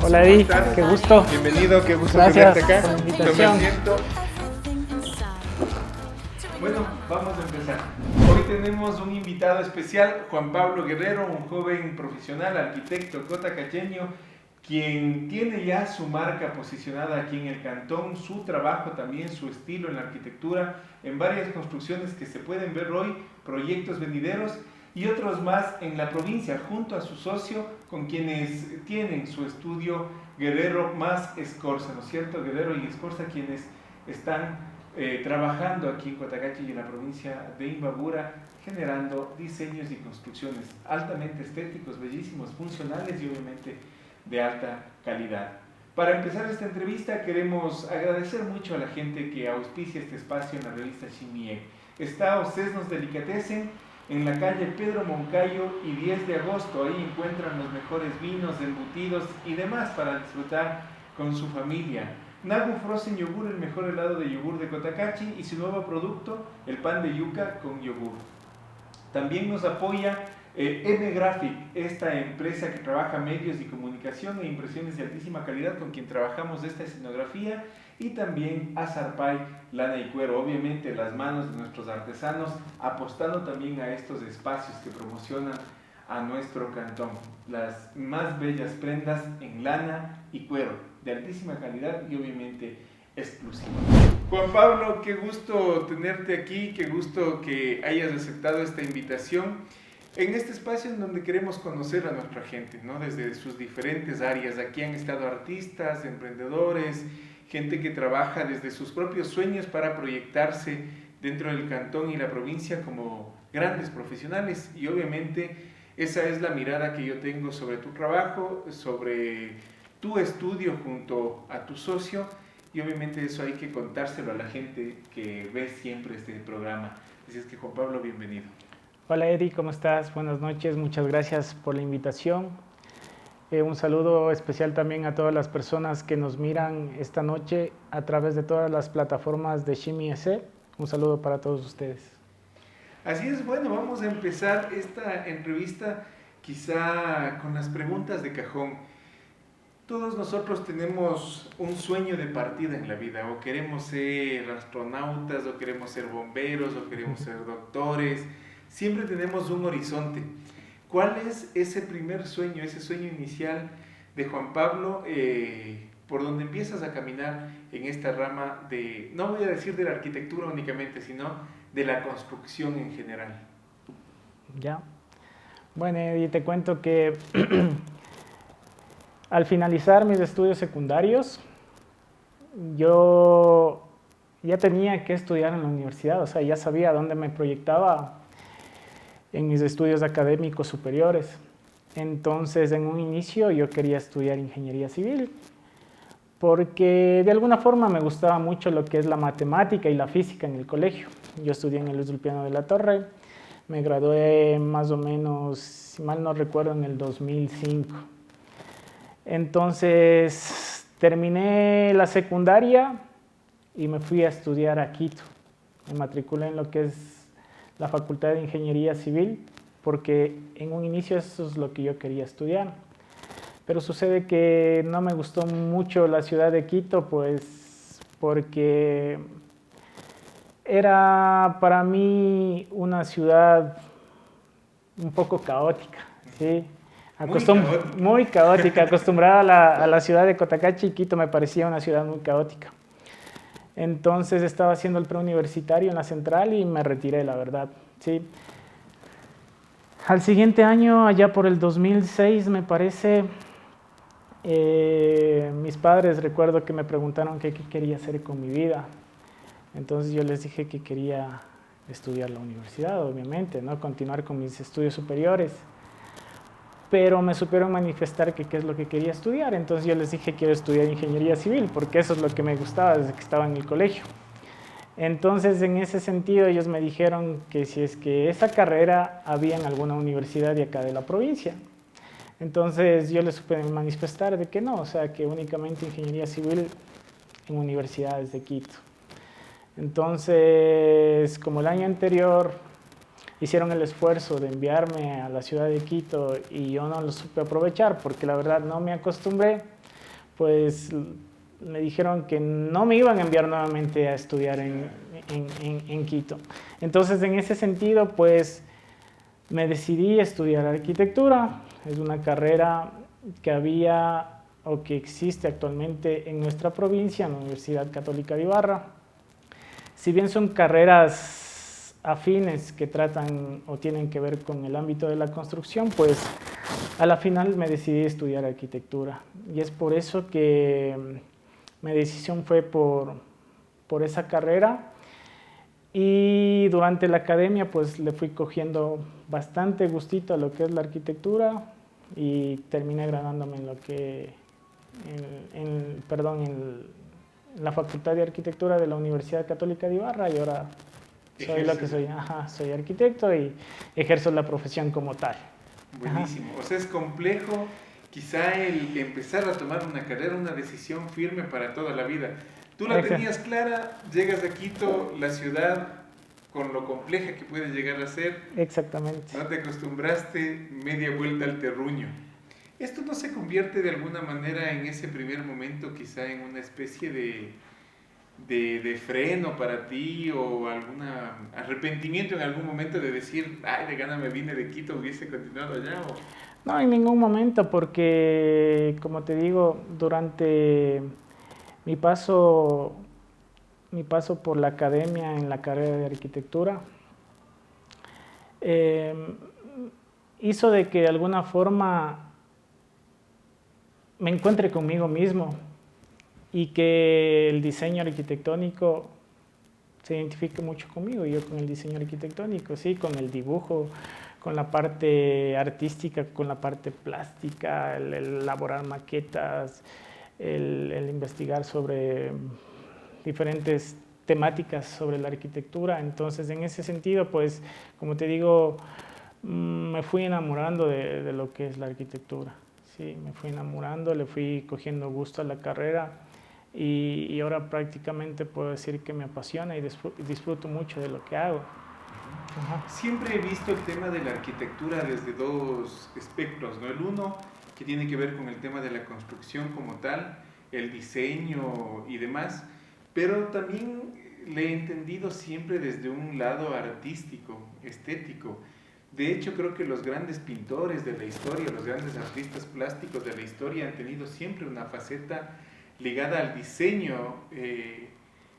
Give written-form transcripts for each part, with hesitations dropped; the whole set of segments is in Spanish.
Hola Eddie, qué gusto. Bienvenido, qué gusto Gracias tenerte acá. por la invitación. Toma asiento. Bueno, vamos a empezar. Hoy tenemos un invitado especial, Juan Pablo Guerrero, un joven profesional, arquitecto cotacacheño, quien tiene ya su marca posicionada aquí en el cantón, su trabajo también, su estilo en la arquitectura, en varias construcciones que se pueden ver hoy, proyectos venideros y otros más en la provincia, junto a su socio, con quienes tienen su estudio Guerrero más Escorza, ¿no es cierto? Guerrero y Escorza, quienes están trabajando aquí en Cotacachi y en la provincia de Imbabura, generando diseños y construcciones altamente estéticos, bellísimos, funcionales y obviamente de alta calidad. Para empezar esta entrevista queremos agradecer mucho a la gente que auspicia este espacio en la revista Shimie. Está Ocesnos Delicatessen en la calle Pedro Moncayo y 10 de agosto. Ahí encuentran los mejores vinos, embutidos y demás para disfrutar con su familia. Nagu Frozen Yogur, el mejor helado de yogur de Cotacachi, y su nuevo producto, el pan de yuca con yogur. También nos apoya M-Graphic, esta empresa que trabaja medios y comunicación e impresiones de altísima calidad, con quien trabajamos esta escenografía, y también Azarpay, lana y cuero, obviamente las manos de nuestros artesanos, apostando también a estos espacios que promocionan a nuestro cantón, las más bellas prendas en lana y cuero, de altísima calidad y obviamente exclusiva. Juan Pablo, qué gusto tenerte aquí, qué gusto que hayas aceptado esta invitación en este espacio en donde queremos conocer a nuestra gente, ¿no? Desde sus diferentes áreas. Aquí han estado artistas, emprendedores, gente que trabaja desde sus propios sueños para proyectarse dentro del cantón y la provincia como grandes profesionales, y obviamente esa es la mirada que yo tengo sobre tu trabajo, sobre tu estudio junto a tu socio, y obviamente eso hay que contárselo a la gente que ve siempre este programa. Así es que, Juan Pablo, bienvenido. Hola Eddie, ¿cómo estás? Buenas noches, muchas gracias por la invitación. Un saludo especial también a todas las personas que nos miran esta noche a través de todas las plataformas de Shimie SE. Un saludo para todos ustedes. Así es, bueno, vamos a empezar esta entrevista quizá con las preguntas de cajón. Todos nosotros tenemos un sueño de partida en la vida, o queremos ser astronautas, o queremos ser bomberos, o queremos ser doctores. Siempre tenemos un horizonte. ¿Cuál es ese primer sueño, ese sueño inicial de Juan Pablo, por donde empiezas a caminar en esta rama de, no voy a decir de la arquitectura únicamente, sino de la construcción en general? Ya. Bueno, y te cuento que al finalizar mis estudios secundarios, yo ya tenía que estudiar en la universidad, o sea, ya sabía dónde me proyectaba en mis estudios académicos superiores. Entonces, en un inicio yo quería estudiar ingeniería civil, porque de alguna forma me gustaba mucho lo que es la matemática y la física en el colegio. Yo estudié en el Luis Dulpiano de la Torre, me gradué más o menos, si mal no recuerdo, en el 2005. Entonces, terminé la secundaria y me fui a estudiar a Quito. Me matriculé en lo que es la Facultad de Ingeniería Civil, porque en un inicio eso es lo que yo quería estudiar. Pero sucede que no me gustó mucho la ciudad de Quito, pues porque era para mí una ciudad un poco caótica, ¿sí? Muy caótica, acostumbrada a la ciudad de Cotacachi, Quito me parecía una ciudad muy caótica. Entonces estaba haciendo el preuniversitario en la central y me retiré, la verdad, ¿sí? Al siguiente año, allá por el 2006 me parece, mis padres recuerdo que me preguntaron qué quería hacer con mi vida. Entonces yo les dije que quería estudiar la universidad, obviamente, ¿no? Continuar con mis estudios superiores. pero me supieron manifestar que qué es lo que quería estudiar. Entonces yo les dije, quiero estudiar ingeniería civil, porque eso es lo que me gustaba desde que estaba en el colegio. Entonces, en ese sentido, ellos me dijeron que si es que esa carrera había en alguna universidad de acá de la provincia. Entonces, yo les supe manifestar de que no, o sea, que únicamente ingeniería civil en universidades de Quito. Entonces, como el año anterior hicieron el esfuerzo de enviarme a la ciudad de Quito y yo no lo supe aprovechar porque la verdad no me acostumbré, pues me dijeron que no me iban a enviar nuevamente a estudiar en Quito. Entonces, en ese sentido, pues me decidí a estudiar arquitectura. Es una carrera que había o que existe actualmente en nuestra provincia, en la Universidad Católica de Ibarra. Si bien son carreras afines que tratan o tienen que ver con el ámbito de la construcción, pues a la final me decidí a estudiar arquitectura. Y es por eso que mi decisión fue por esa carrera. Y durante la academia pues le fui cogiendo bastante gustito a lo que es la arquitectura y terminé graduándome en lo que en la Facultad de Arquitectura de la Universidad Católica de Ibarra y ahora soy lo que soy, soy arquitecto y ejerzo la profesión como tal. Buenísimo, o sea, es complejo quizá el empezar a tomar una carrera, una decisión firme para toda la vida. Tú la tenías clara, llegas a Quito, la ciudad, con lo compleja que puede llegar a ser. Exactamente. No te acostumbraste, media vuelta al terruño. ¿Esto no se convierte de alguna manera en ese primer momento quizá en una especie de freno para ti o algún arrepentimiento en algún momento de decir, ay, de gana me vine de Quito, hubiese continuado allá? ¿O? No, en ningún momento, porque como te digo, durante mi paso por la academia en la carrera de arquitectura hizo de que de alguna forma me encuentre conmigo mismo y que el diseño arquitectónico se identifique mucho conmigo, yo con el diseño arquitectónico, sí, con el dibujo, con la parte artística, con la parte plástica, el elaborar maquetas, el investigar sobre diferentes temáticas sobre la arquitectura. Entonces, en ese sentido, pues, como te digo, me fui enamorando de lo que es la arquitectura. Sí, me fui enamorando, le fui cogiendo gusto a la carrera y ahora prácticamente puedo decir que me apasiona y disfruto mucho de lo que hago. Ajá. Siempre he visto el tema de la arquitectura desde dos espectros, ¿no? El uno que tiene que ver con el tema de la construcción como tal, el diseño y demás, pero también le he entendido siempre desde un lado artístico, estético. De hecho, creo que los grandes pintores de la historia, los grandes artistas plásticos de la historia han tenido siempre una faceta ligada al diseño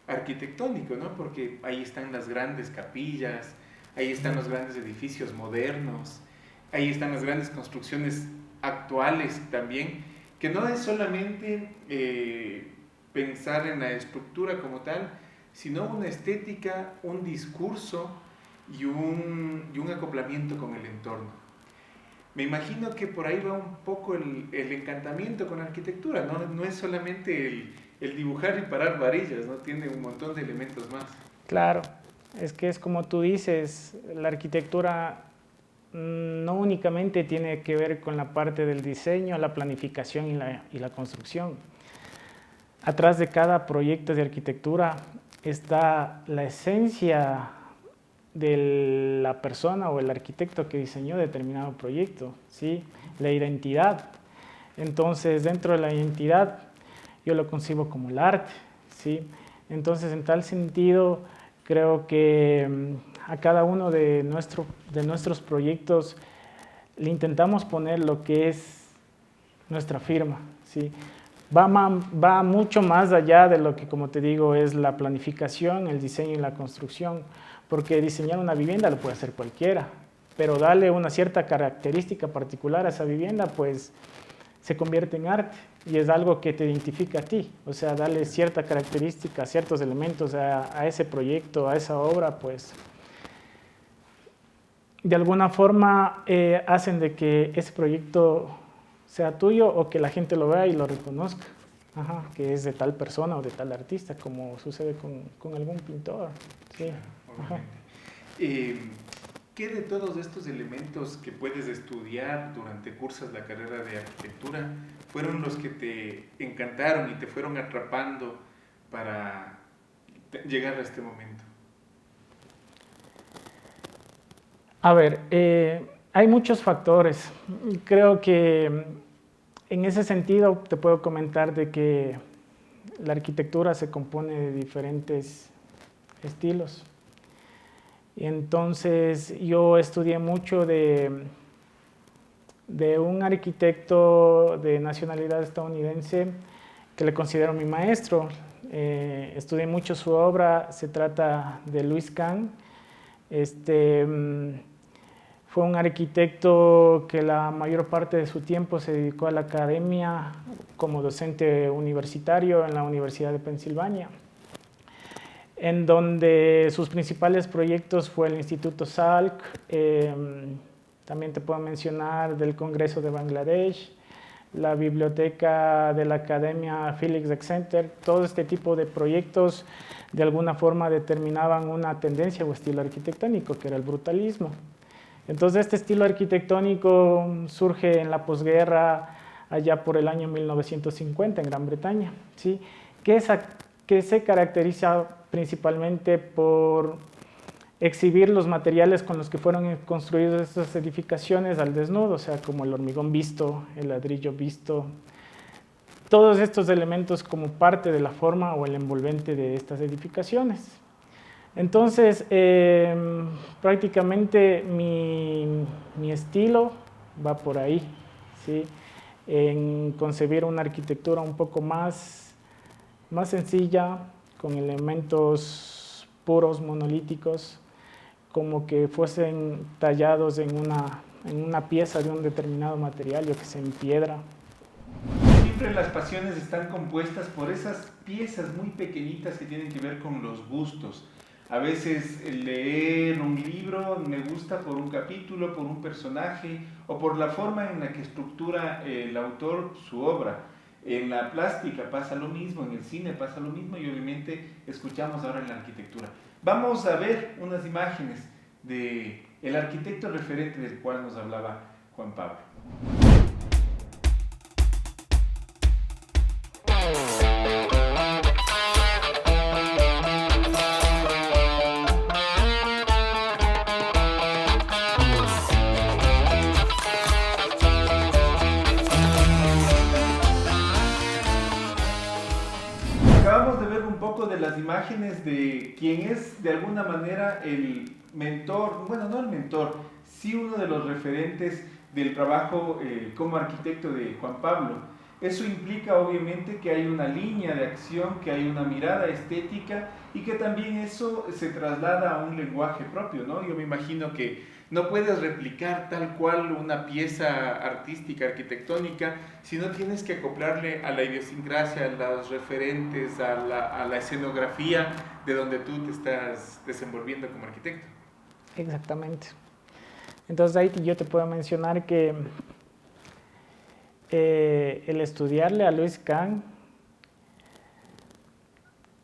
arquitectónico, ¿no? Porque ahí están las grandes capillas, ahí están los grandes edificios modernos, ahí están las grandes construcciones actuales también, que no es solamente pensar en la estructura como tal, sino una estética, un discurso y un acoplamiento con el entorno. Me imagino que por ahí va un poco el encantamiento con la arquitectura, no es solamente el dibujar y parar varillas, ¿no? Tiene un montón de elementos más. Claro, es que es como tú dices, la arquitectura no únicamente tiene que ver con la parte del diseño, la planificación y la construcción. Atrás de cada proyecto de arquitectura está la esencia de la persona o el arquitecto que diseñó determinado proyecto, ¿sí? La identidad. Entonces, dentro de la identidad, yo lo concibo como el arte, ¿sí? Entonces, en tal sentido, creo que a cada uno de nuestros proyectos le intentamos poner lo que es nuestra firma, ¿sí? Va mucho más allá de lo que, como te digo, es la planificación, el diseño y la construcción, porque diseñar una vivienda lo puede hacer cualquiera, pero darle una cierta característica particular a esa vivienda, pues se convierte en arte y es algo que te identifica a ti, o sea, darle cierta característica, ciertos elementos a ese proyecto, a esa obra, pues de alguna forma hacen de que ese proyecto sea tuyo o que la gente lo vea y lo reconozca. Ajá, que es de tal persona o de tal artista, como sucede con algún pintor. Sí. Ajá. ¿Qué de todos estos elementos que puedes estudiar durante cursas la carrera de arquitectura fueron los que te encantaron y te fueron atrapando para llegar a este momento? A ver, hay muchos factores. Creo que en ese sentido te puedo comentar de que la arquitectura se compone de diferentes estilos. Y entonces yo estudié mucho de un arquitecto de nacionalidad estadounidense que le considero mi maestro. Estudié mucho su obra, se trata de Louis Kahn. Fue un arquitecto que la mayor parte de su tiempo se dedicó a la academia como docente universitario en la Universidad de Pensilvania, en donde sus principales proyectos fue el Instituto Salk, también te puedo mencionar del Congreso de Bangladesh, la biblioteca de la Academia Felix Center. Todo este tipo de proyectos de alguna forma determinaban una tendencia o estilo arquitectónico, que era el brutalismo. Entonces este estilo arquitectónico surge en la posguerra, allá por el año 1950 en Gran Bretaña, ¿sí? que se caracteriza principalmente por exhibir los materiales con los que fueron construidas estas edificaciones al desnudo, o sea, como el hormigón visto, el ladrillo visto, todos estos elementos como parte de la forma o el envolvente de estas edificaciones. Entonces, prácticamente mi estilo va por ahí, ¿sí? En concebir una arquitectura un poco más sencilla, con elementos puros, monolíticos, como que fuesen tallados en una pieza de un determinado material, yo que sé, en piedra. Siempre las pasiones están compuestas por esas piezas muy pequeñitas que tienen que ver con los gustos. A veces leer un libro me gusta por un capítulo, por un personaje o por la forma en la que estructura el autor su obra. En la plástica pasa lo mismo, en el cine pasa lo mismo y obviamente escuchamos ahora en la arquitectura. Vamos a ver unas imágenes del arquitecto referente del cual nos hablaba Juan Pablo. Acabamos de ver un poco de las imágenes de quien es de alguna manera el mentor, bueno, no el mentor, sí uno de los referentes del trabajo como arquitecto de Juan Pablo. Eso implica obviamente que hay una línea de acción, que hay una mirada estética y que también eso se traslada a un lenguaje propio, ¿no? Yo me imagino que no puedes replicar tal cual una pieza artística, arquitectónica, sino tienes que acoplarle a la idiosincrasia, a los referentes, a la escenografía de donde tú te estás desenvolviendo como arquitecto. Exactamente. Entonces ahí yo te puedo mencionar que el estudiarle a Louis Kahn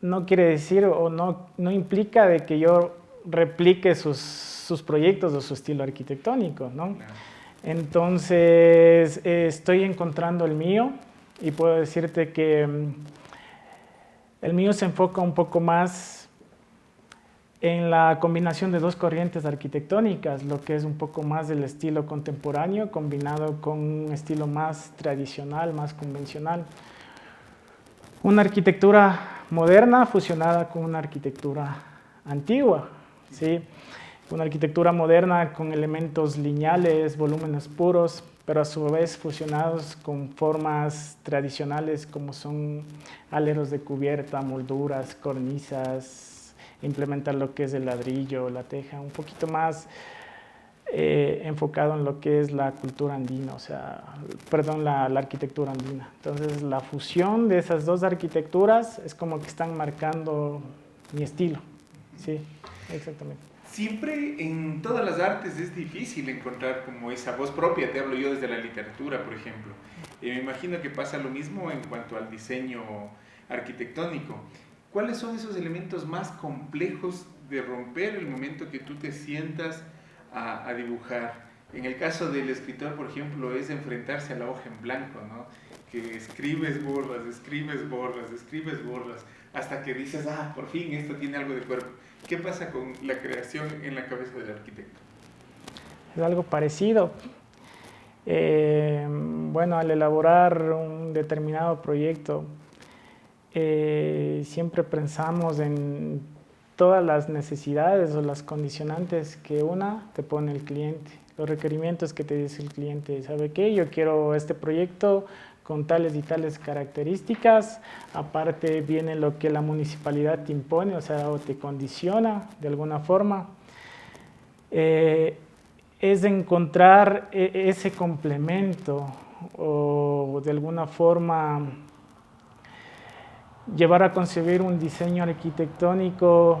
no quiere decir o no implica de que yo replique sus proyectos o su estilo arquitectónico, ¿no? Claro. Entonces estoy encontrando el mío y puedo decirte que el mío se enfoca un poco más en la combinación de dos corrientes arquitectónicas, lo que es un poco más del estilo contemporáneo combinado con un estilo más tradicional, más convencional. Una arquitectura moderna fusionada con una arquitectura antigua, ¿sí? Una arquitectura moderna con elementos lineales, volúmenes puros, pero a su vez fusionados con formas tradicionales como son aleros de cubierta, molduras, cornisas, implementar lo que es el ladrillo, la teja, un poquito más enfocado en lo que es la cultura andina, o sea, perdón, la arquitectura andina. Entonces, la fusión de esas dos arquitecturas es como que están marcando mi estilo, sí, exactamente. Siempre en todas las artes es difícil encontrar como esa voz propia, te hablo yo desde la literatura, por ejemplo. Me imagino que pasa lo mismo en cuanto al diseño arquitectónico. ¿Cuáles son esos elementos más complejos de romper el momento que tú te sientas a dibujar? En el caso del escritor, por ejemplo, es enfrentarse a la hoja en blanco, ¿no? Que escribes, borras, escribes, borras, escribes, borras, hasta que dices, ah, por fin esto tiene algo de cuerpo. ¿Qué pasa con la creación en la cabeza del arquitecto? Es algo parecido. Bueno, al elaborar un determinado proyecto, siempre pensamos en todas las necesidades o las condicionantes que te pone el cliente, los requerimientos que te dice el cliente. ¿Sabe qué? Yo quiero este proyecto con tales y tales características, aparte viene lo que la municipalidad te impone, o sea, o te condiciona de alguna forma. Es encontrar ese complemento o de alguna forma llevar a concebir un diseño arquitectónico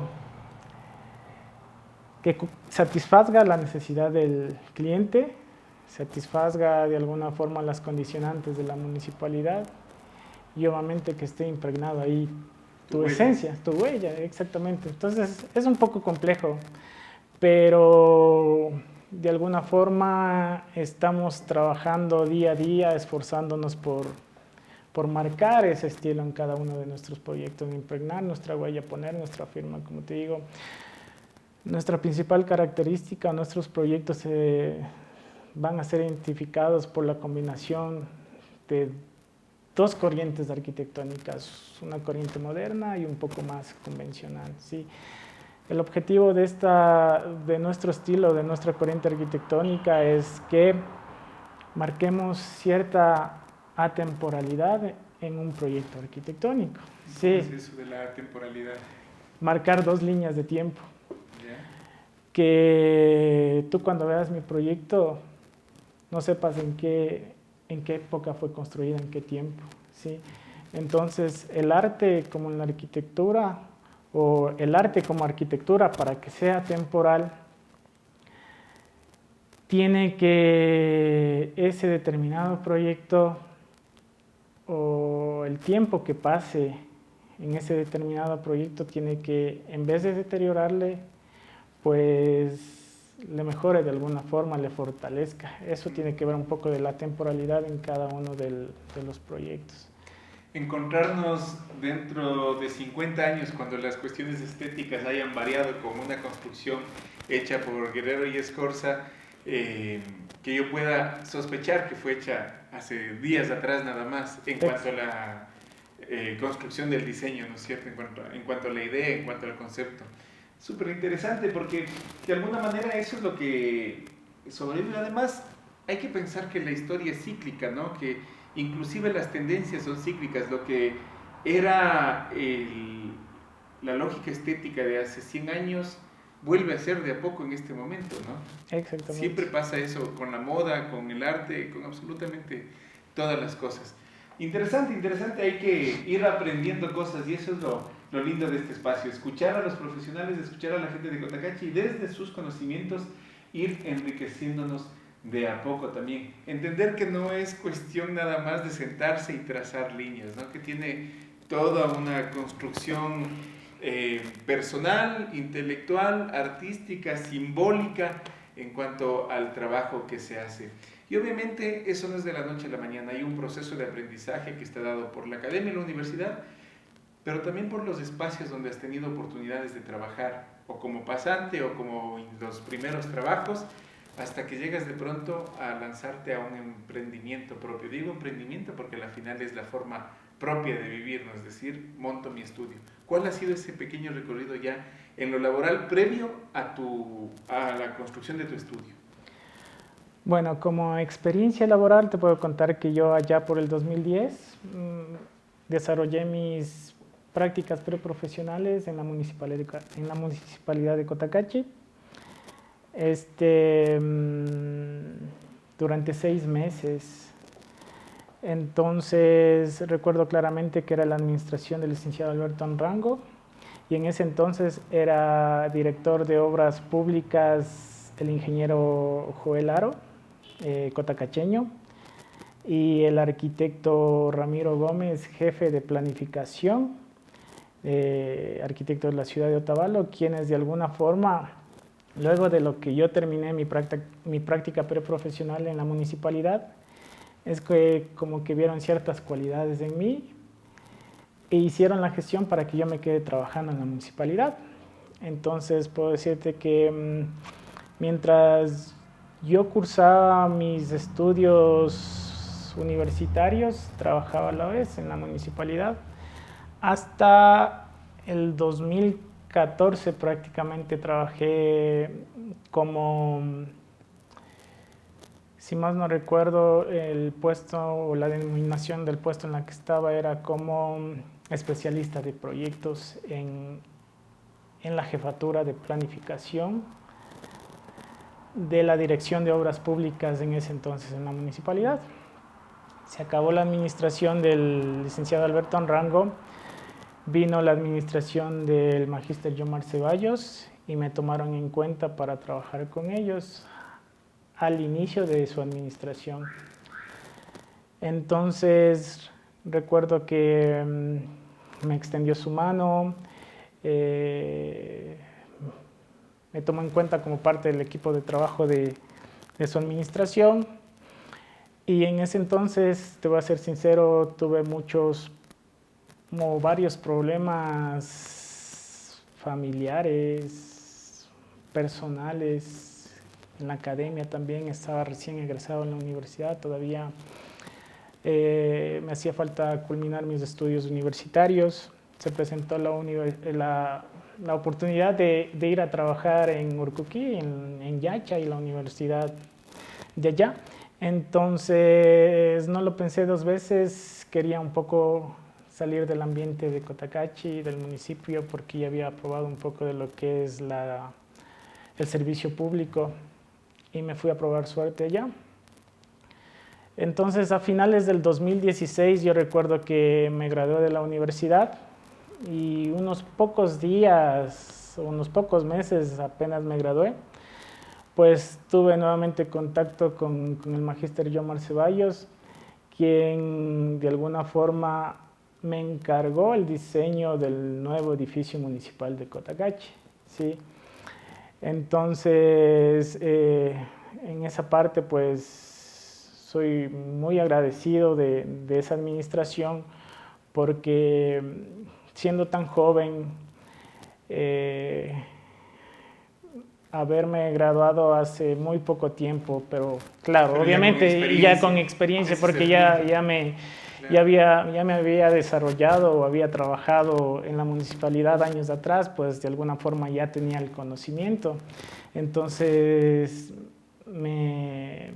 que satisfaga la necesidad del cliente, satisfaga de alguna forma las condicionantes de la municipalidad y obviamente que esté impregnado ahí tu esencia, tu huella, exactamente. Entonces es un poco complejo, pero de alguna forma estamos trabajando día a día, esforzándonos por marcar ese estilo en cada uno de nuestros proyectos, impregnar nuestra huella, poner nuestra firma, como te digo. Nuestra principal característica, nuestros proyectos van a ser identificados por la combinación de dos corrientes arquitectónicas, una corriente moderna y un poco más convencional, ¿sí? El objetivo de nuestro estilo, de nuestra corriente arquitectónica es que marquemos cierta atemporalidad en un proyecto arquitectónico. Sí. ¿Qué es eso de la atemporalidad? Marcar dos líneas de tiempo. ¿Ya? Que tú cuando veas mi proyecto no sepas en qué época fue construida, en qué tiempo, ¿sí? Entonces, el arte como en la arquitectura, o el arte como arquitectura, para que sea temporal, tiene que ese determinado proyecto o el tiempo que pase en ese determinado proyecto tiene que, en vez de deteriorarle, pues le mejore de alguna forma, le fortalezca. Eso tiene que ver un poco de la temporalidad en cada uno de los proyectos. Encontrarnos dentro de 50 años, cuando las cuestiones estéticas hayan variado, como una construcción hecha por Guerrero y Escorza, que yo pueda sospechar que fue hecha hace días atrás nada más, en cuanto a la construcción del diseño, ¿no es cierto? En cuanto a la idea, en cuanto al concepto. Súper interesante, porque de alguna manera eso es lo que sobrevive. Además, hay que pensar que la historia es cíclica, ¿no? Que inclusive las tendencias son cíclicas. Lo que era la lógica estética de hace 100 años vuelve a ser de a poco en este momento, ¿no? Exactamente. Siempre pasa eso con la moda, con el arte, con absolutamente todas las cosas. Interesante, interesante. Hay que ir aprendiendo cosas y eso es lo lindo de este espacio. Escuchar a los profesionales, escuchar a la gente de Cotacachi y desde sus conocimientos ir enriqueciéndonos de a poco también. Entender que no es cuestión nada más de sentarse y trazar líneas, ¿no? Que tiene toda una construcción personal, intelectual, artística, simbólica en cuanto al trabajo que se hace. Y obviamente eso no es de la noche a la mañana, hay un proceso de aprendizaje que está dado por la academia y la universidad, pero también por los espacios donde has tenido oportunidades de trabajar, o como pasante o como en los primeros trabajos, hasta que llegas de pronto a lanzarte a un emprendimiento propio. Digo emprendimiento porque al final es la forma propia de vivir, ¿no? Es decir, monto mi estudio. ¿Cuál ha sido ese pequeño recorrido ya en lo laboral previo a la construcción de tu estudio? Bueno, como experiencia laboral te puedo contar que yo allá por el 2010 desarrollé mis prácticas preprofesionales en la municipalidad de Cotacachi. Durante 6 meses. Entonces recuerdo claramente que era la administración del licenciado Alberto Anrango y en ese entonces era director de obras públicas el ingeniero Joel Aro, cotacacheño, y el arquitecto Ramiro Gómez, jefe de planificación, arquitecto de la ciudad de Otavalo, quienes de alguna forma, luego de lo que yo terminé mi práctica preprofesional en la municipalidad, es que como que vieron ciertas cualidades en mí e hicieron la gestión para que yo me quede trabajando en la municipalidad. Entonces puedo decirte que mientras yo cursaba mis estudios universitarios, trabajaba a la vez en la municipalidad. Hasta el 2014 prácticamente trabajé como, si más no recuerdo, el puesto o la denominación del puesto en la que estaba era como especialista de proyectos en la jefatura de planificación de la Dirección de Obras Públicas en ese entonces en la municipalidad. Se acabó la administración del licenciado Alberto Anrango, vino la administración del magíster Yomar Ceballos y me tomaron en cuenta para trabajar con ellos al inicio de su administración. Entonces recuerdo que me extendió su mano, me tomó en cuenta como parte del equipo de trabajo de su administración, y en ese entonces, te voy a ser sincero, tuve varios problemas familiares, personales, en la academia también. Estaba recién egresado en la universidad, todavía me hacía falta culminar mis estudios universitarios. Se presentó la oportunidad de ir a trabajar en Urcuquí, en Yacha y la universidad de allá. Entonces no lo pensé dos veces, quería un poco salir del ambiente de Cotacachi, del municipio, porque ya había probado un poco de lo que es el servicio público y me fui a probar suerte allá. Entonces a finales del 2016 yo recuerdo que me gradué de la universidad y unos pocos días, unos pocos meses apenas me gradué, pues tuve nuevamente contacto con el magíster Yomar Ceballos, quien de alguna forma me encargó el diseño del nuevo edificio municipal de Cotacachi, ¿sí? Entonces, en esa parte, pues, soy muy agradecido de esa administración, porque siendo tan joven, haberme graduado hace muy poco tiempo, pero claro, pero obviamente ya con experiencia, porque ya me había desarrollado o había trabajado en la municipalidad años atrás, pues de alguna forma ya tenía el conocimiento. Entonces me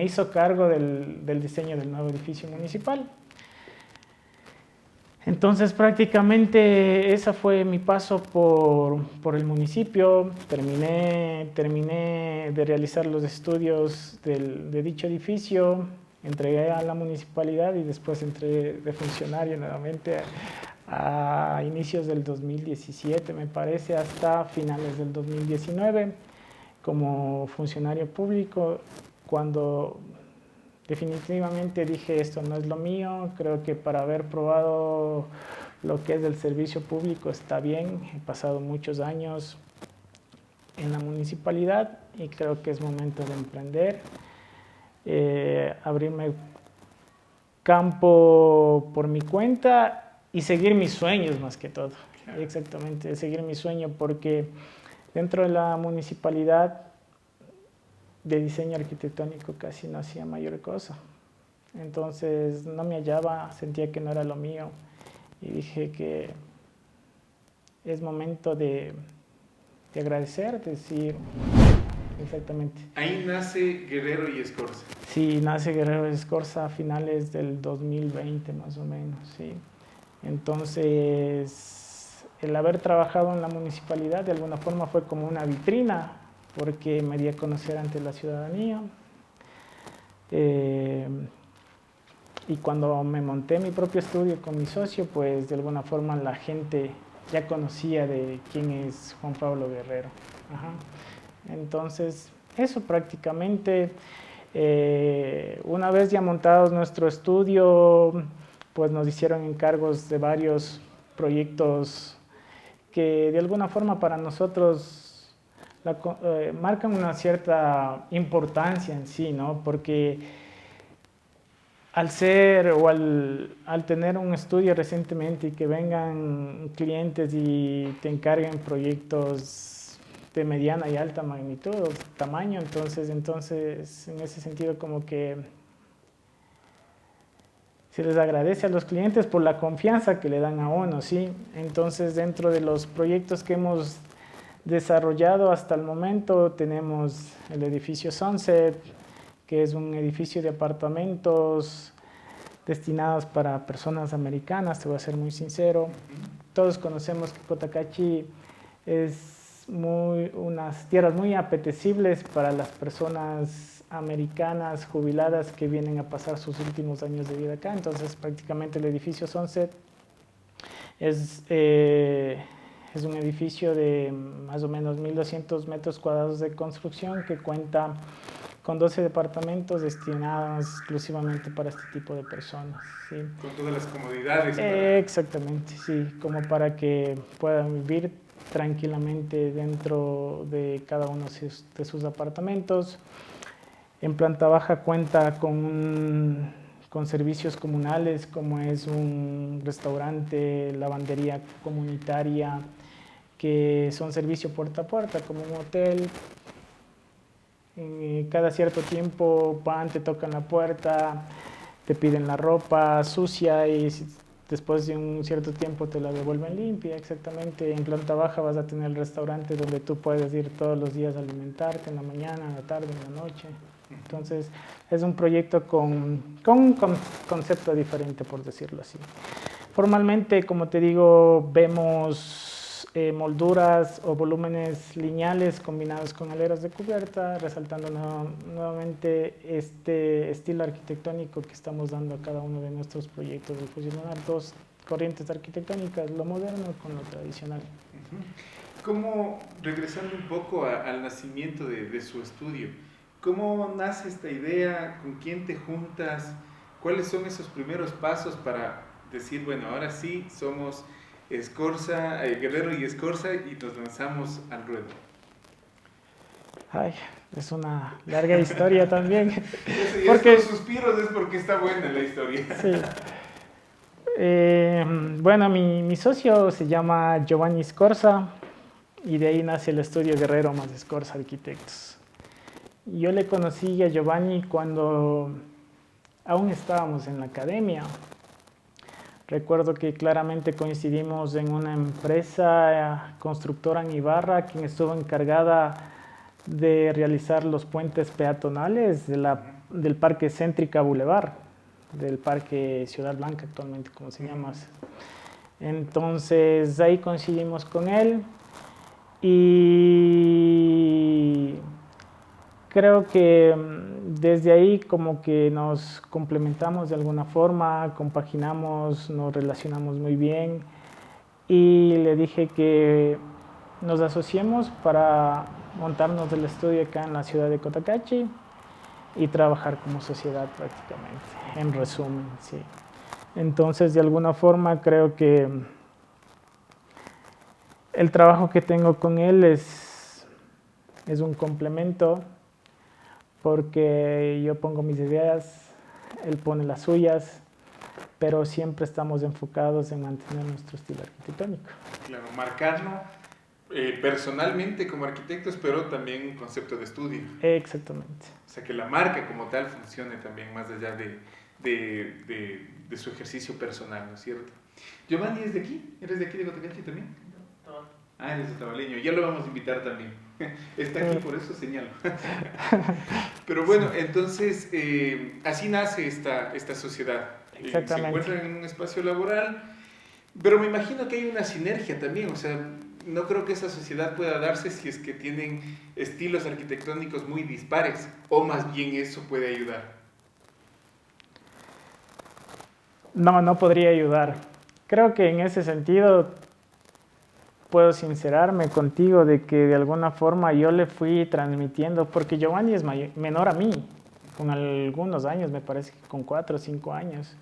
hizo cargo del diseño del nuevo edificio municipal. Entonces prácticamente ese fue mi paso por el municipio. Terminé de realizar los estudios de dicho edificio, entregué a la municipalidad y después entré de funcionario nuevamente a inicios del 2017, me parece, hasta finales del 2019 como funcionario público, cuando definitivamente dije esto no es lo mío. Creo que para haber probado lo que es el servicio público está bien. He pasado muchos años en la municipalidad y creo que es momento de emprender, abrirme campo por mi cuenta y seguir mis sueños más que todo. Claro. Exactamente, seguir mi sueño, porque dentro de la municipalidad de diseño arquitectónico casi no hacía mayor cosa. Entonces no me hallaba, sentía que no era lo mío y dije que es momento de agradecer, decir, exactamente. Ahí nace Guerrero y Escorza. Sí, nace Guerrero y Escorza a finales del 2020 más o menos, sí. Entonces, el haber trabajado en la municipalidad de alguna forma fue como una vitrina, porque me di a conocer ante la ciudadanía. Y cuando me monté mi propio estudio con mi socio, pues de alguna forma la gente ya conocía de quién es Juan Pablo Guerrero. Ajá. Entonces, eso prácticamente, una vez ya montados nuestro estudio, pues nos hicieron encargos de varios proyectos que de alguna forma para nosotros marcan una cierta importancia en sí, ¿no? Porque al ser o al tener un estudio recientemente y que vengan clientes y te encarguen proyectos de mediana y alta magnitud o tamaño, entonces en ese sentido como que se les agradece a los clientes por la confianza que le dan a uno, ¿sí? Entonces dentro de los proyectos que hemos desarrollado hasta el momento tenemos el edificio Sunset, que es un edificio de apartamentos destinados para personas americanas, te voy a ser muy sincero. Todos conocemos que Cotacachi es unas tierras muy apetecibles para las personas americanas jubiladas que vienen a pasar sus últimos años de vida acá. Entonces prácticamente el edificio Sunset es un edificio de más o menos 1.200 metros cuadrados de construcción que cuenta con 12 departamentos destinados exclusivamente para este tipo de personas. ¿Sí? Con todas las comodidades. Exactamente, sí, como para que puedan vivir tranquilamente dentro de cada uno de sus apartamentos. En planta baja cuenta con servicios comunales como es un restaurante, lavandería comunitaria, que son servicio puerta a puerta, como un hotel. Cada cierto tiempo van, te tocan la puerta, te piden la ropa sucia y después de un cierto tiempo te la devuelven limpia. Exactamente. En planta baja vas a tener el restaurante donde tú puedes ir todos los días a alimentarte, en la mañana, en la tarde, en la noche. Entonces es un proyecto con un concepto diferente, por decirlo así. Formalmente, como te digo, vemos molduras o volúmenes lineales combinados con aleros de cubierta, resaltando nuevamente este estilo arquitectónico que estamos dando a cada uno de nuestros proyectos, de fusionar dos corrientes arquitectónicas, lo moderno con lo tradicional. ¿Cómo, regresando un poco al nacimiento de su estudio, cómo nace esta idea? ¿Con quién te juntas? ¿Cuáles son esos primeros pasos para decir, bueno, ahora sí somos Escorza, Guerrero y Escorza y nos lanzamos al ruedo? Ay, es una larga historia también. Y porque estos suspiros es porque está buena la historia. Sí. Bueno, mi socio se llama Giovanni Escorza y de ahí nace el estudio Guerrero más Escorza Arquitectos. Yo le conocí a Giovanni cuando aún estábamos en la academia. Recuerdo que claramente coincidimos en una empresa constructora en Ibarra, quien estuvo encargada de realizar los puentes peatonales del Parque Céntrica Boulevard, del Parque Ciudad Blanca actualmente, como se llama. Entonces ahí coincidimos con él y creo que desde ahí como que nos complementamos de alguna forma, compaginamos, nos relacionamos muy bien y le dije que nos asociemos para montarnos el estudio acá en la ciudad de Cotacachi y trabajar como sociedad prácticamente, en resumen, sí. Entonces de alguna forma creo que el trabajo que tengo con él es un complemento, porque yo pongo mis ideas, él pone las suyas, pero siempre estamos enfocados en mantener nuestro estilo arquitectónico. Claro, marcarlo personalmente como arquitectos, pero también un concepto de estudio. Exactamente. O sea, que la marca como tal funcione también más allá de su ejercicio personal, ¿no es cierto? Giovanni, ¿es de aquí? ¿Eres de aquí de Cotacachi también? Ah, eres de Tabaleño. Ya lo vamos a invitar también. Está aquí, por eso señalo. Pero bueno, entonces, así nace esta sociedad. Exactamente. Se encuentran en un espacio laboral, pero me imagino que hay una sinergia también. O sea, no creo que esa sociedad pueda darse si es que tienen estilos arquitectónicos muy dispares, o más bien eso puede ayudar. No podría ayudar. Creo que en ese sentido puedo sincerarme contigo de que de alguna forma yo le fui transmitiendo, porque Giovanni es menor a mí, con algunos años, me parece que con 4 o 5 años.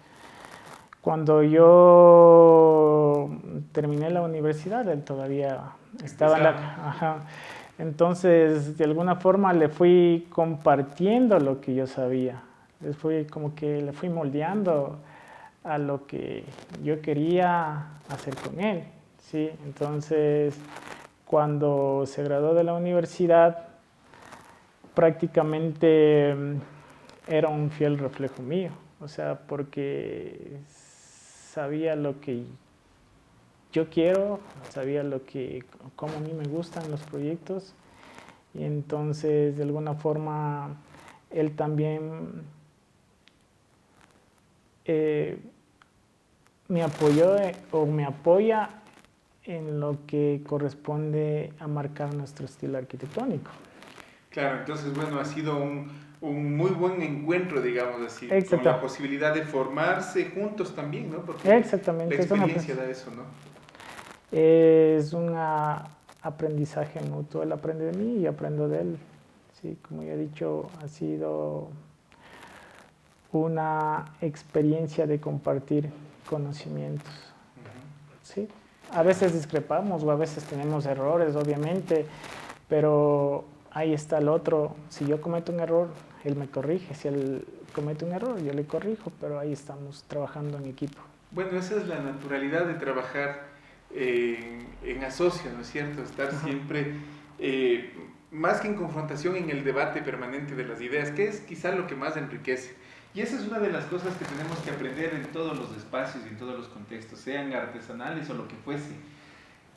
Cuando yo terminé la universidad, él todavía estaba en la... Ajá. Entonces, de alguna forma le fui compartiendo lo que yo sabía. Le fui como que le fui moldeando a lo que yo quería hacer con él, ¿sí? Entonces, cuando se graduó de la universidad, prácticamente era un fiel reflejo mío, o sea, porque sabía lo que yo quiero, sabía cómo a mí me gustan los proyectos, y entonces de alguna forma él también me apoyó o me apoya en lo que corresponde a marcar nuestro estilo arquitectónico. Claro, entonces, bueno, ha sido un muy buen encuentro, digamos así, con Exacto. la posibilidad de formarse juntos también, ¿no? Porque Exactamente. la experiencia da eso, ¿no? Es un aprendizaje mutuo. Él aprende de mí y aprendo de él. Sí, como ya he dicho, ha sido una experiencia de compartir conocimientos. ¿Sí? A veces discrepamos o a veces tenemos errores, obviamente, pero ahí está el otro. Si yo cometo un error, él me corrige. Si él comete un error, yo le corrijo, pero ahí estamos trabajando en equipo. Bueno, esa es la naturalidad de trabajar en asocio, ¿no es cierto? Estar siempre, más que en confrontación, en el debate permanente de las ideas, que es quizá lo que más enriquece. Y esa es una de las cosas que tenemos que aprender en todos los espacios y en todos los contextos, sean artesanales o lo que fuese.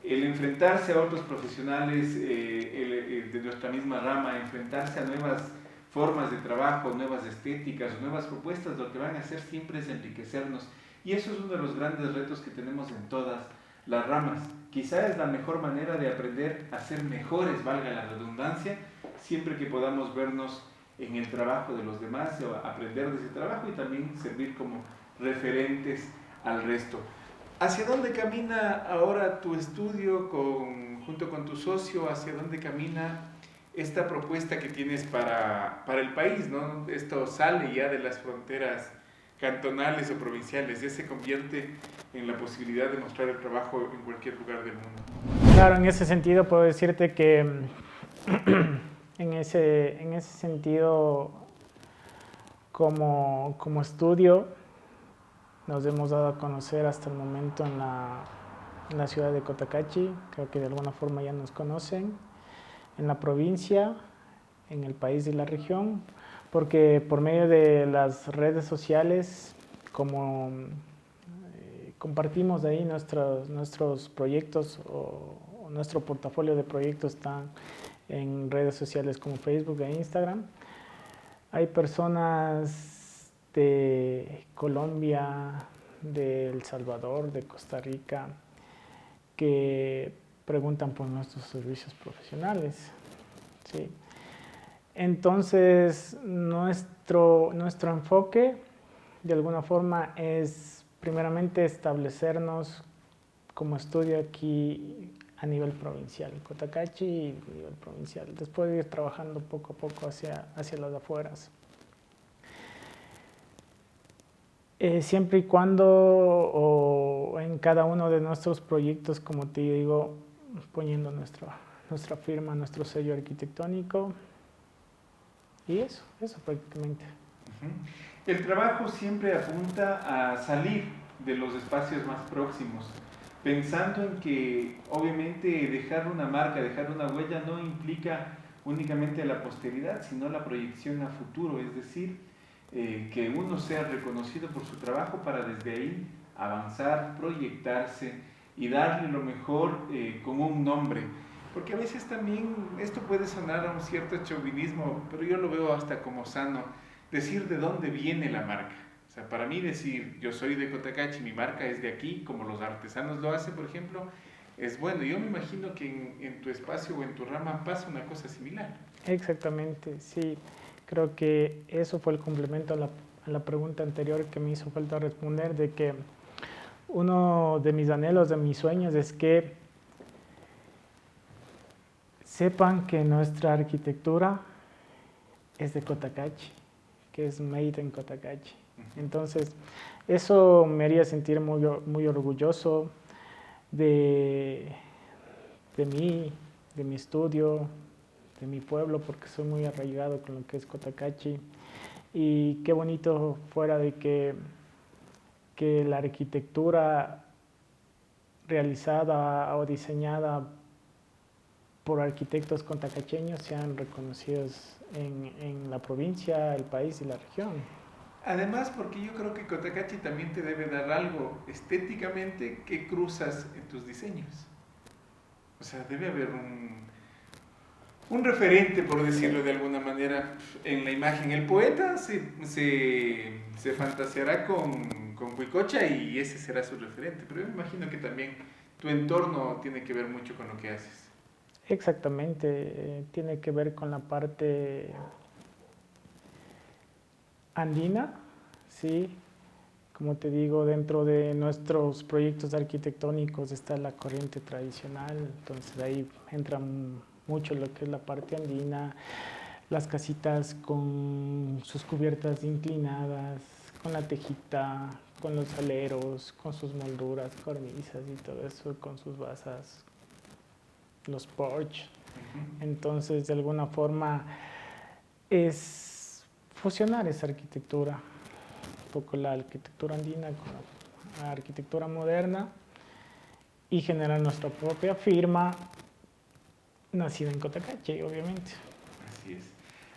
El enfrentarse a otros profesionales de nuestra misma rama, enfrentarse a nuevas formas de trabajo, nuevas estéticas, nuevas propuestas, lo que van a hacer siempre es enriquecernos. Y eso es uno de los grandes retos que tenemos en todas las ramas. Quizá es la mejor manera de aprender a ser mejores, valga la redundancia, siempre que podamos vernos en el trabajo de los demás, o aprender de ese trabajo y también servir como referentes al resto. ¿Hacia dónde camina ahora tu estudio junto con tu socio? ¿Hacia dónde camina esta propuesta que tienes para el país, ¿no? Esto sale ya de las fronteras cantonales o provinciales, ya se convierte en la posibilidad de mostrar el trabajo en cualquier lugar del mundo. Claro, en ese sentido puedo decirte que en ese sentido, como estudio, nos hemos dado a conocer hasta el momento en la ciudad de Cotacachi. Creo que de alguna forma ya nos conocen, en la provincia, en el país y la región, porque por medio de las redes sociales, como compartimos ahí nuestros proyectos o nuestro portafolio de proyectos está en redes sociales como Facebook e Instagram. Hay personas de Colombia, de El Salvador, de Costa Rica, que preguntan por nuestros servicios profesionales. ¿Sí? Entonces, nuestro enfoque, de alguna forma, es primeramente establecernos como estudio aquí a nivel provincial, Cotacachi y a nivel provincial. Después de ir trabajando poco a poco hacia las afueras. Siempre y cuando, o en cada uno de nuestros proyectos, como te digo, poniendo nuestra firma, nuestro sello arquitectónico, y eso prácticamente. El trabajo siempre apunta a salir de los espacios más próximos, pensando en que obviamente dejar una marca, dejar una huella no implica únicamente la posteridad, sino la proyección a futuro, es decir, que uno sea reconocido por su trabajo para desde ahí avanzar, proyectarse y darle lo mejor con un nombre. Porque a veces también esto puede sonar a un cierto chauvinismo, pero yo lo veo hasta como sano, decir de dónde viene la marca. O sea, para mí decir, yo soy de Cotacachi, mi marca es de aquí, como los artesanos lo hacen, por ejemplo, es bueno. Yo me imagino que en tu espacio o en tu rama pasa una cosa similar. Exactamente, sí. Creo que eso fue el complemento a la pregunta anterior que me hizo falta responder, de que uno de mis anhelos, de mis sueños es que sepan que nuestra arquitectura es de Cotacachi, que es made in Cotacachi. Entonces, eso me haría sentir muy orgulloso de mí, de mi estudio, de mi pueblo, porque soy muy arraigado con lo que es Cotacachi. Y qué bonito fuera de que la arquitectura realizada o diseñada por arquitectos cotacacheños sean reconocidos en la provincia, el país y la región. Además, porque yo creo que Cotacachi también te debe dar algo estéticamente que cruzas en tus diseños. O sea, debe haber un referente, por decirlo de alguna manera, en la imagen. El poeta se fantaseará con Huicocha y ese será su referente, pero yo me imagino que también tu entorno tiene que ver mucho con lo que haces. Exactamente, tiene que ver con la parte andina, sí. Como te digo, dentro de nuestros proyectos arquitectónicos está la corriente tradicional, entonces ahí entra mucho lo que es la parte andina, las casitas con sus cubiertas inclinadas, con la tejita, con los aleros, con sus molduras, cornisas y todo eso, con sus basas, los porch. Entonces, de alguna forma, es fusionar esa arquitectura, un poco la arquitectura andina con la arquitectura moderna y generar nuestra propia firma nacida en Cotacachi, obviamente. Así es.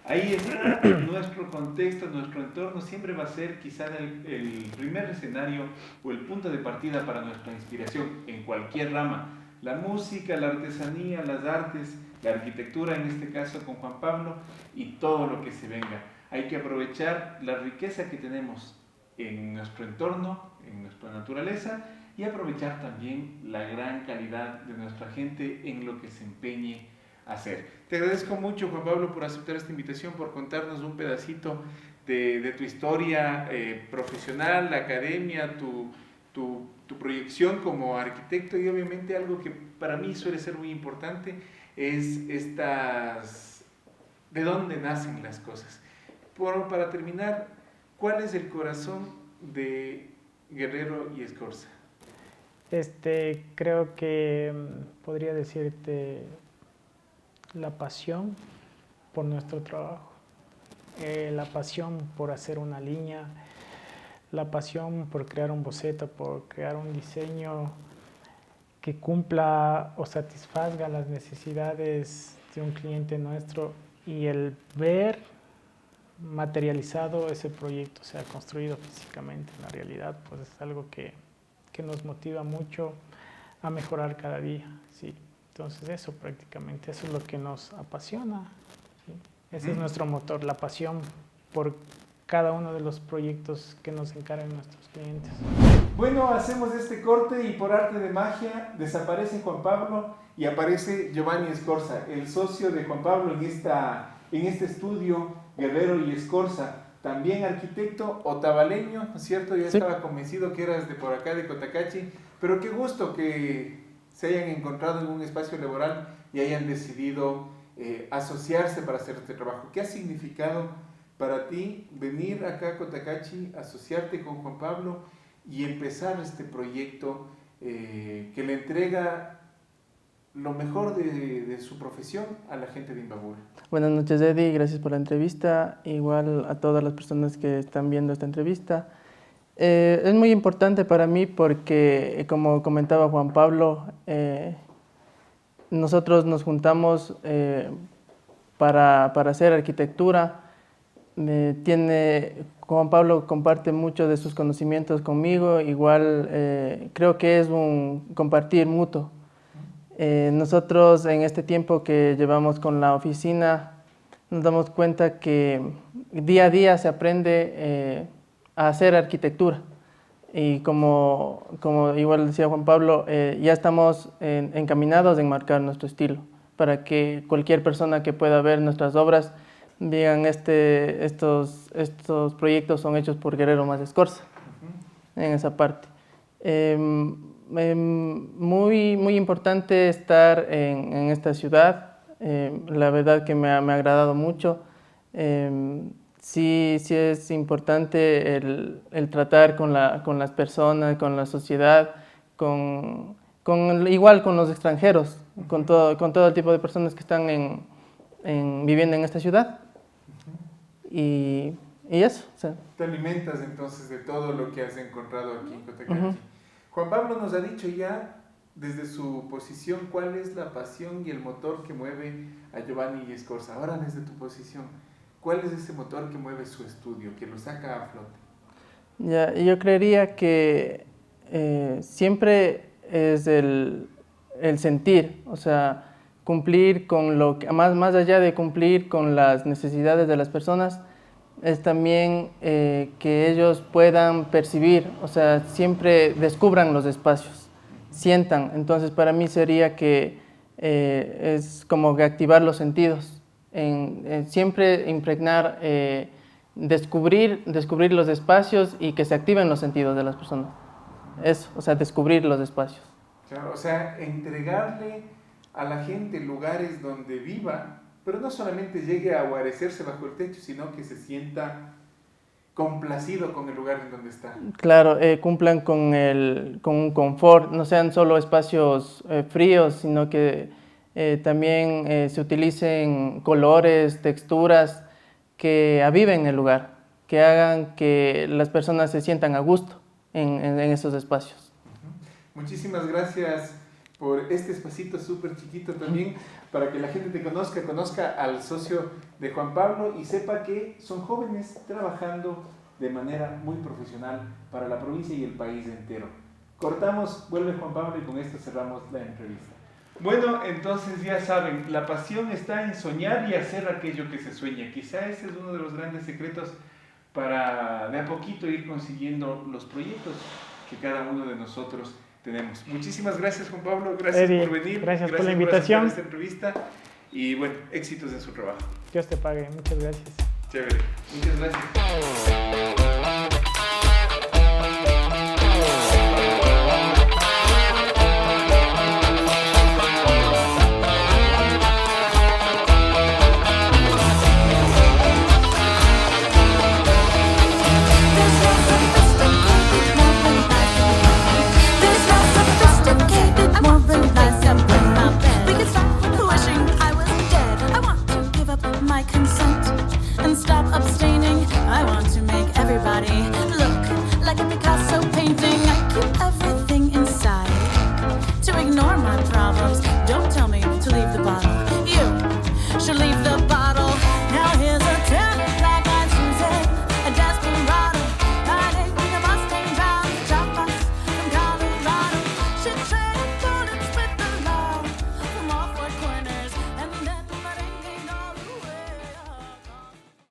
Ahí está nuestro contexto, nuestro entorno, siempre va a ser quizá el primer escenario o el punto de partida para nuestra inspiración en cualquier rama. La música, la artesanía, las artes, la arquitectura, en este caso con Juan Pablo, y todo lo que se venga. Hay que aprovechar la riqueza que tenemos en nuestro entorno, en nuestra naturaleza, y aprovechar también la gran calidad de nuestra gente en lo que se empeñe a hacer. Te agradezco mucho, Juan Pablo, por aceptar esta invitación, por contarnos un pedacito de tu historia profesional, la academia, tu proyección como arquitecto, y obviamente algo que para mí suele ser muy importante es de dónde nacen las cosas. Para terminar, ¿cuál es el corazón de Guerrero y Escorza? Creo que podría decirte la pasión por nuestro trabajo, la pasión por hacer una línea, la pasión por crear un boceto, por crear un diseño que cumpla o satisfaga las necesidades de un cliente nuestro y el ver materializado ese proyecto, o sea, construido físicamente en la realidad, pues es algo que nos motiva mucho a mejorar cada día, ¿sí? Entonces eso prácticamente, eso es lo que nos apasiona, ¿sí? Ese es nuestro motor, la pasión por cada uno de los proyectos que nos encargan nuestros clientes. Bueno, hacemos este corte y por arte de magia desaparece Juan Pablo y aparece Giovanni Escorza, el socio de Juan Pablo en este estudio Guerrero y Escorza, también arquitecto otavaleño, ¿no es cierto? Yo estaba convencido que eras de por acá, de Cotacachi, pero qué gusto que se hayan encontrado en un espacio laboral y hayan decidido asociarse para hacer este trabajo. ¿Qué ha significado para ti venir acá a Cotacachi, asociarte con Juan Pablo y empezar este proyecto que le entrega lo mejor de su profesión a la gente de Imbabura? Buenas noches, Eddie, gracias por la entrevista, igual a todas las personas que están viendo esta entrevista. Es muy importante para mí porque, como comentaba Juan Pablo, nosotros nos juntamos para hacer arquitectura. Juan Pablo comparte mucho de sus conocimientos conmigo, igual creo que es un compartir mutuo. Nosotros en este tiempo que llevamos con la oficina nos damos cuenta que día a día se aprende a hacer arquitectura y como igual decía Juan Pablo, ya estamos encaminados en marcar nuestro estilo para que cualquier persona que pueda ver nuestras obras digan estos proyectos son hechos por Guerrero más Escorza en esa parte. Muy importante estar en esta ciudad. La verdad que me ha agradado mucho. Sí es importante el tratar con las personas, con la sociedad, igual con los extranjeros, con todo el tipo de personas que están viviendo en esta ciudad. Y eso. O sea. Te alimentas entonces de todo lo que has encontrado aquí en Cotacachi. Juan Pablo nos ha dicho ya desde su posición cuál es la pasión y el motor que mueve a Giovanni Escorza. Ahora desde tu posición, ¿cuál es ese motor que mueve su estudio, que lo saca a flote? Ya, yo creería que siempre es el sentir, o sea, cumplir con lo que, más allá de cumplir con las necesidades de las personas, es también que ellos puedan percibir, o sea, siempre descubran los espacios, sientan. Entonces, para mí sería que es como que activar los sentidos, siempre impregnar, descubrir los espacios y que se activen los sentidos de las personas. Eso, o sea, descubrir los espacios. Claro, o sea, entregarle a la gente lugares donde viva, pero no solamente llegue a guarecerse bajo el techo, sino que se sienta complacido con el lugar en donde está. Claro, cumplan con un confort, no sean solo espacios fríos, sino que también se utilicen colores, texturas que aviven el lugar, que hagan que las personas se sientan a gusto en esos espacios. Muchísimas gracias por este espacito súper chiquito también, para que la gente te conozca al socio de Juan Pablo y sepa que son jóvenes trabajando de manera muy profesional para la provincia y el país entero. Cortamos, vuelve Juan Pablo y con esto cerramos la entrevista. Bueno, entonces ya saben, la pasión está en soñar y hacer aquello que se sueña. Quizá ese es uno de los grandes secretos para de a poquito ir consiguiendo los proyectos que cada uno de nosotros tenemos. Muchísimas gracias, Juan Pablo, gracias Eddie, por venir, gracias por la invitación, por esta entrevista y bueno, éxitos en su trabajo. Dios te pague, muchas gracias. Chévere, muchas gracias. Abstaining, I want to make everybody look like a Picasso painting. I keep